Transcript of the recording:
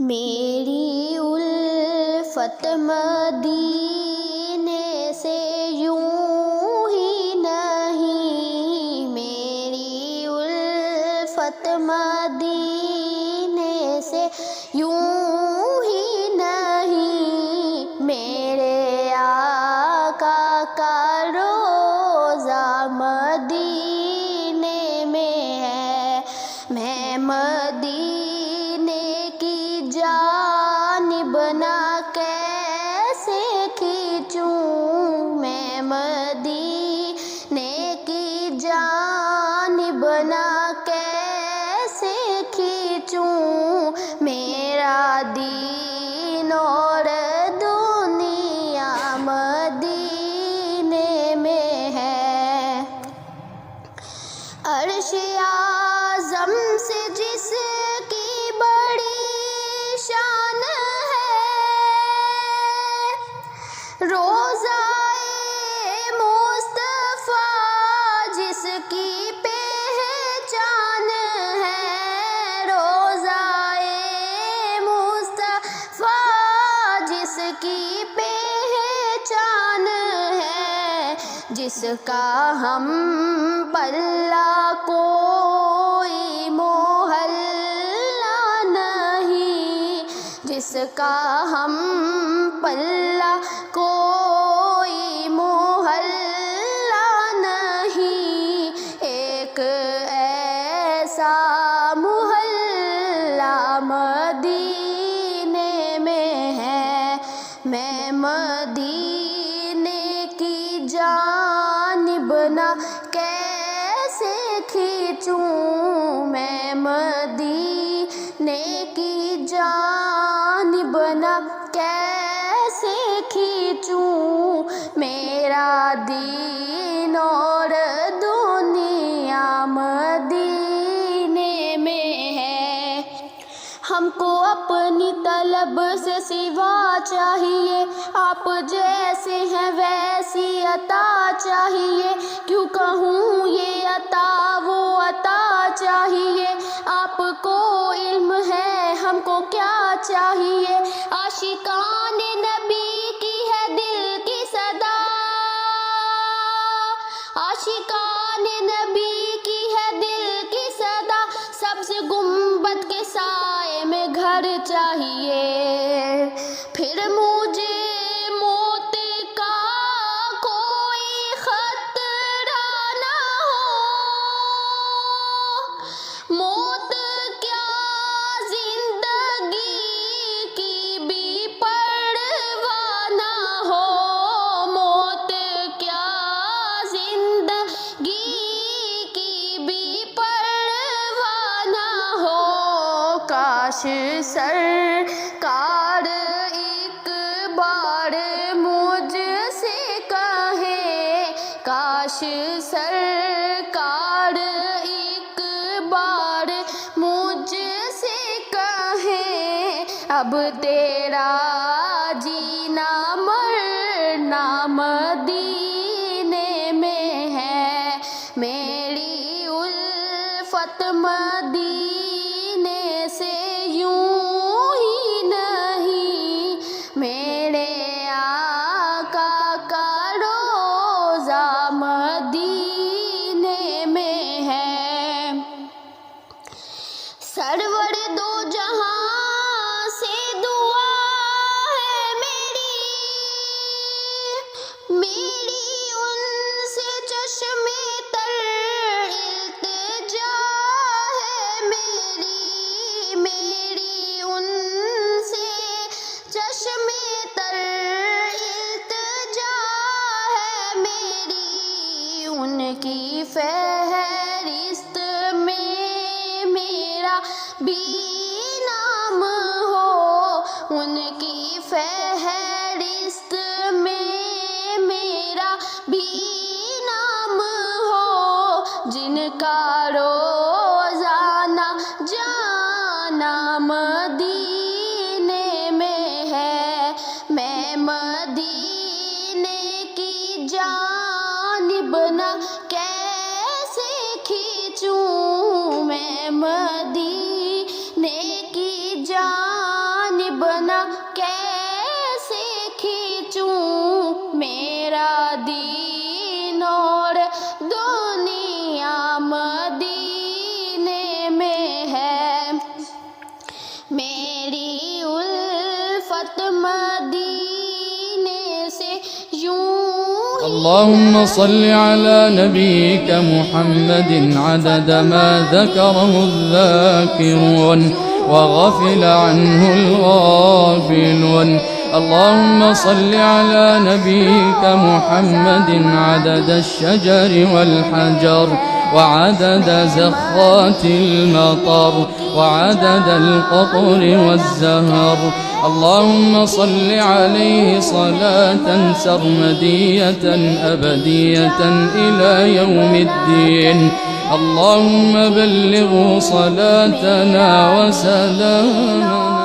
میری الفت مدینے سے یوں ہی نہیں، میری الفت مدینے سے یوں ہی نہیں، میرے آقا کا روضہ مدینے میں ہے، میں مدینے کی جانب نہ کیسے کھینچوں، میں مدینے کی جانب نہ کیسے کھینچوں، میرا دین اور دنیا مدینے میں ہے، عرش اعظم سے جس کی بڑی شان ہے، روضہ مصطفیٰ جس کی پہچان ہے، روضہ مصطفیٰ جس کی پہچان ہے، جس کا ہم پلہ کوئی محلہ نہیں، جس کا ہم پلہ کوئی محلہ نہیں، ایک ایسا محلہ مدینے میں ہے، میں مدینے کی جانب نہ کیسے کھینچوں، میں مدینے کی جانب نہ کیسے کھینچوں، میرا دین اور دنیا مدینے میں ہے، ہم کو اپنی طلب سے سوا چاہیے، آپ جیسے ہیں ویسی عطا چاہیے، کیوں کہوں یہ عطا وہ عطا چاہیے، آپ کو علم ہے ہم کو کیا چاہیے، عاشقان نبی کی ہے دل کی صدا، عاشقان نبی کی ہے دل کی صدا، سبز گنبد کے سائے میں گھر چاہیے، پھر مجھے موت کا کوئی خطرہ نہ ہو، موت کیا زندگی کی بھی پرواہ نہ ہو، موت کیا زندگی کی بھی پرواہ نہ ہو، کاش سرکار ایک بار مجھ سے کہیں، کاش سرکار ایک بار مجھ سے کہیں، اب تیرا جینا مرنا مدینے میں ہے، میری الفت مدینے سے یوں ہی نہیں، میرے آقا کا روضہ مدینے میں ہے، سرور دو جہاں سے دعا ہے میری ان سے چشم تر التجا ہے میری ان سے چشم تر التجا ہے میری، ان کی فہرست میں میرا بھی نام ہو، ان کی فہرست میں میرا بھی نام ہو، جن کا روزانہ جانا مدینے میں ہے، میں مدینے کی جانب نہ کیسے کھینچوں، میں مدینے کی جان میری الفت مدینے سے یوں ہی اللهم صل على نبيك محمد عدد ما ذكره الذاكرون وغفل عنه الغافلون. اللهم صل على نبيك محمد عدد الشجر والحجر وعدد زخات المطر وعدد القطر والزهر. اللهم صل عليه صلاة سرمدية أبدية إلى يوم الدين. اللهم بلغ صلاتنا وسلامنا